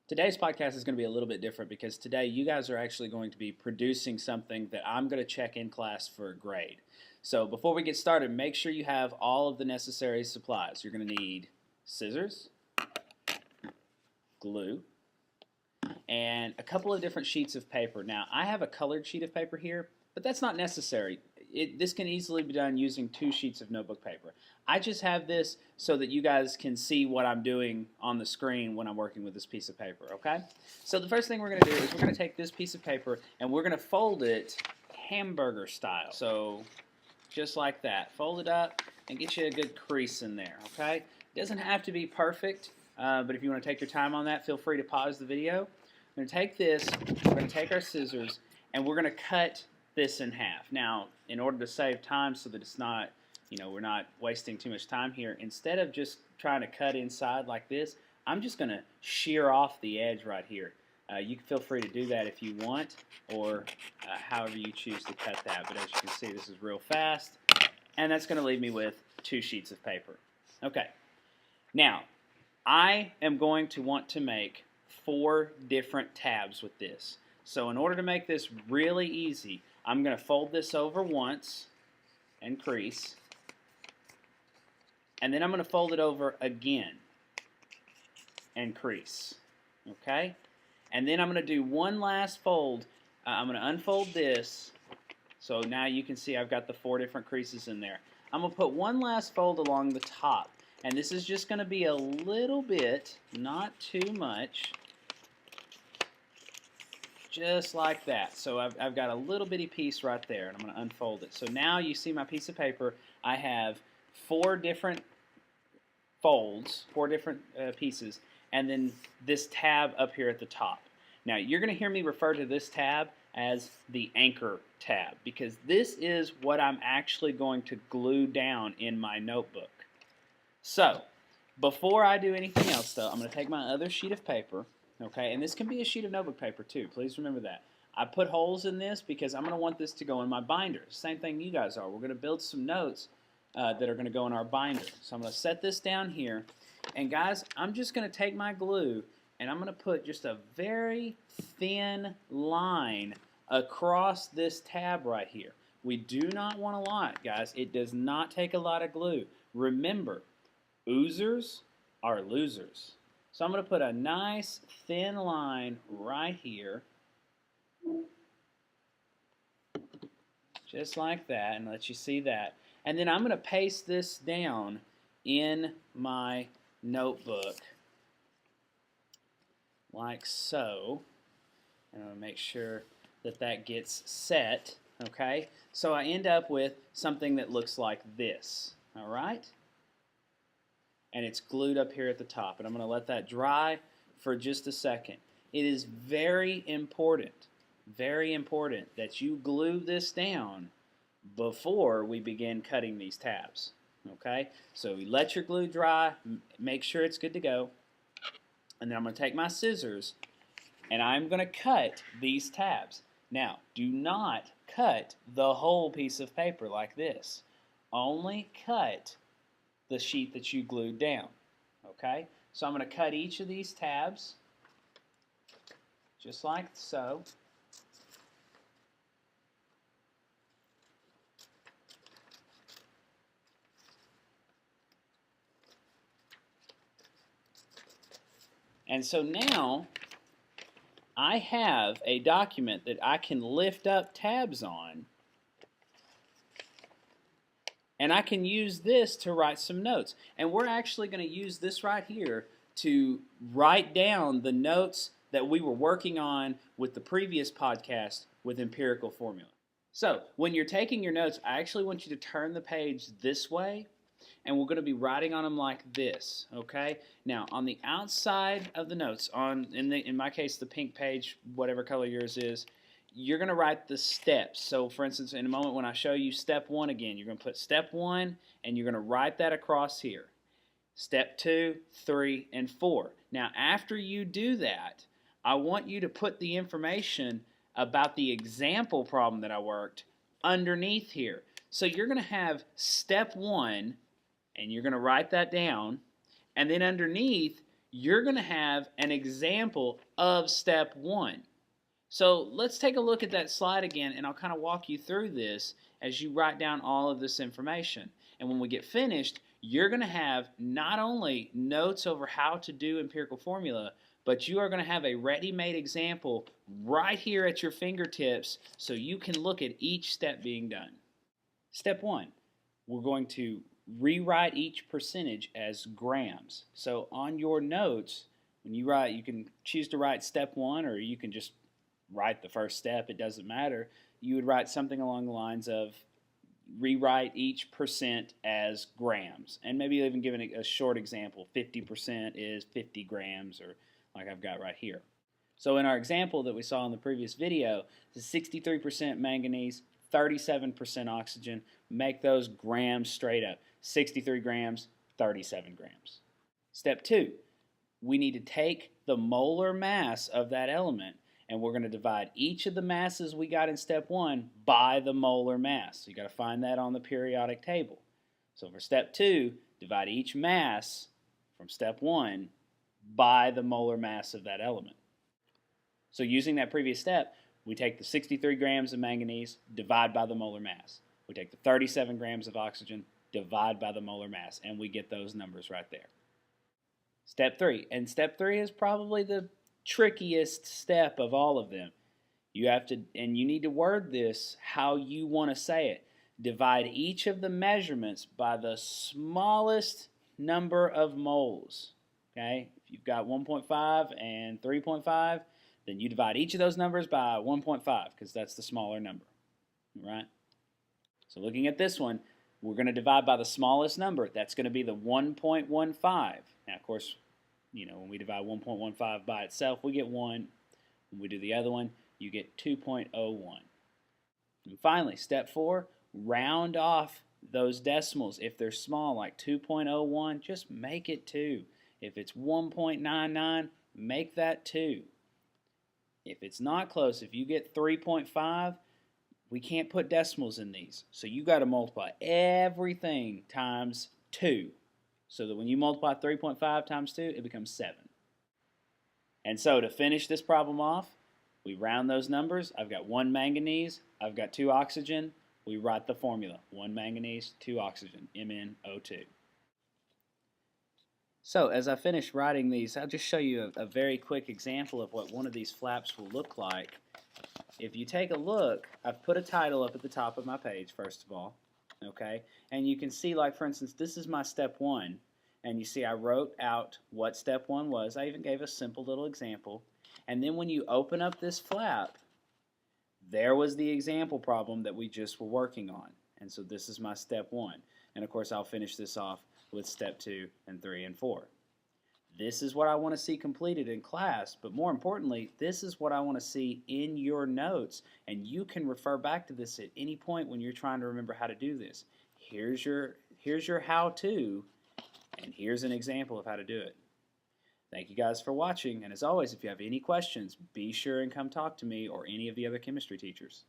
Today's podcast is going to be a little bit different because today you guys are actually going to be producing something that I'm going to check in class for a grade. So before we get started, make sure you have all of the necessary supplies. You're going to need scissors, glue, and a couple of different sheets of paper. Now, I have a colored sheet of paper here, but that's not necessary. This can easily be done using 2 sheets of notebook paper. I just have this so that you guys can see what I'm doing on the screen when I'm working with this piece of paper, okay? So the first thing we're going to do is we're going to take this piece of paper and we're going to fold it hamburger style. So just like that. Fold it up and get you a good crease in there, okay? It doesn't have to be perfect, but if you want to take your time on that, feel free to pause the video. I'm going to take this, we're going to take our scissors, and we're going to cut this in half. Now, in order to save time so that it's not, we're not wasting too much time here, instead of just trying to cut inside like this, I'm just going to shear off the edge right here. You can feel free to do that if you want, or however you choose to cut that. But as you can see, this is real fast, and that's going to leave me with 2 sheets of paper. Okay, now I am going to want to make 4 different tabs with this. So in order to make this really easy, I'm going to fold this over once and crease, and then I'm going to fold it over again and crease, okay? And then I'm going to do one last fold. I'm going to unfold this, so now you can see I've got the 4 different creases in there. I'm going to put one last fold along the top, and this is just going to be a little bit, not too much, just like that. So I've got a little bitty piece right there, and I'm going to unfold it. So now you see my piece of paper. I have 4 different folds, 4 different pieces, and then this tab up here at the top. Now you're going to hear me refer to this tab as the anchor tab, because this is what I'm actually going to glue down in my notebook. So before I do anything else, though, I'm going to take my other sheet of paper. Okay, and this can be a sheet of notebook paper too. Please remember that. I put holes in this because I'm going to want this to go in my binder. Same thing you guys are. We're going to build some notes that are going to go in our binder. So I'm going to set this down here. And guys, I'm just going to take my glue and I'm going to put just a very thin line across this tab right here. We do not want a lot, guys. It does not take a lot of glue. Remember, oozers are losers. So I'm going to put a nice thin line right here, just like that, and let you see that. And then I'm going to paste this down in my notebook, like so. And I'm going to make sure that that gets set, okay? So I end up with something that looks like this, all right? And it's glued up here at the top. And I'm going to let that dry for just a second. It is very important that you glue this down before we begin cutting these tabs. Okay? So you let your glue dry, make sure it's good to go. And then I'm going to take my scissors and I'm going to cut these tabs. Now, do not cut the whole piece of paper like this. Only cut the sheet that you glued down. Okay? So I'm going to cut each of these tabs just like so. And so now I have a document that I can lift up tabs on, and I can use this to write some notes. And we're actually going to use this right here to write down the notes that we were working on with the previous podcast with Empirical Formula. So when you're taking your notes, I actually want you to turn the page this way, and we're going to be writing on them like this, okay? Now, on the outside of the notes, in my case, the pink page, whatever color yours is, you're going to write the steps. So, for instance, in a moment when I show you step 1 again, you're going to put step 1, and you're going to write that across here. Step 2, 3, and 4. Now, after you do that, I want you to put the information about the example problem that I worked underneath here. So you're going to have step 1, and you're going to write that down, and then underneath, you're going to have an example of step 1. So let's take a look at that slide again, and I'll kind of walk you through this as you write down all of this information. And when we get finished, you're going to have not only notes over how to do empirical formula, but you are going to have a ready-made example right here at your fingertips so you can look at each step being done. Step 1, we're going to rewrite each percentage as grams. So on your notes, when you write, you can choose to write step 1, or you can just write the first step, it doesn't matter. You would write something along the lines of rewrite each percent as grams, and maybe even give a short example. 50% is 50 grams, or like I've got right here. So in our example that we saw in the previous video, the 63% manganese, 37% oxygen, make those grams straight up. 63 grams, 37 grams. Step 2, we need to take the molar mass of that element, and we're going to divide each of the masses we got in step 1 by the molar mass. So you got to find that on the periodic table. So for step 2, divide each mass from step 1 by the molar mass of that element. So using that previous step, we take the 63 grams of manganese, divide by the molar mass. We take the 37 grams of oxygen, divide by the molar mass, and we get those numbers right there. Step 3, and step 3 is probably the trickiest step of all of them. You have to, and you need to word this how you want to say it. Divide each of the measurements by the smallest number of moles. Okay, if you've got 1.5 and 3.5, then you divide each of those numbers by 1.5 because that's the smaller number. Right? So looking at this one, we're going to divide by the smallest number. That's going to be the 1.15. Now, of course, when we divide 1.15 by itself, we get 1. When we do the other one, you get 2.01. And finally, step 4, round off those decimals. If they're small, like 2.01, just make it 2. If it's 1.99, make that 2. If it's not close, if you get 3.5, we can't put decimals in these. So you got to multiply everything times 2. So that when you multiply 3.5 times 2, it becomes 7. And so to finish this problem off, we round those numbers. I've got 1 manganese, I've got 2 oxygen. We write the formula, 1 manganese, 2 oxygen, MnO2. So as I finish writing these, I'll just show you a very quick example of what one of these flaps will look like. If you take a look, I've put a title up at the top of my page, first of all. Okay, and you can see, like, for instance, this is my step 1, and you see I wrote out what step 1 was. I even gave a simple little example, and then when you open up this flap, there was the example problem that we just were working on, and so this is my step 1, and of course I'll finish this off with step 2 and 3 and 4. This is what I want to see completed in class, but more importantly, this is what I want to see in your notes, and you can refer back to this at any point when you're trying to remember how to do this. Here's your how-to, and here's an example of how to do it. Thank you guys for watching, and as always, if you have any questions, be sure and come talk to me or any of the other chemistry teachers.